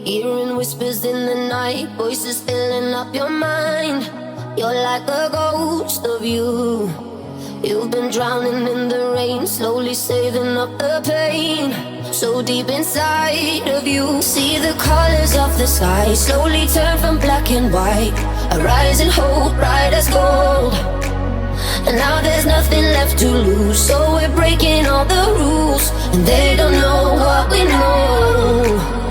Hearing whispers in the night, voices filling up your mind. You're like a ghost of you. You've been drowning in the rain, slowly saving up the pain. So deep inside of you, see the colors of the sky slowly turn from black and white. A rising hope, bright as gold. And now there's nothing left to lose, so we're breaking all the rules, and they don't know what we know.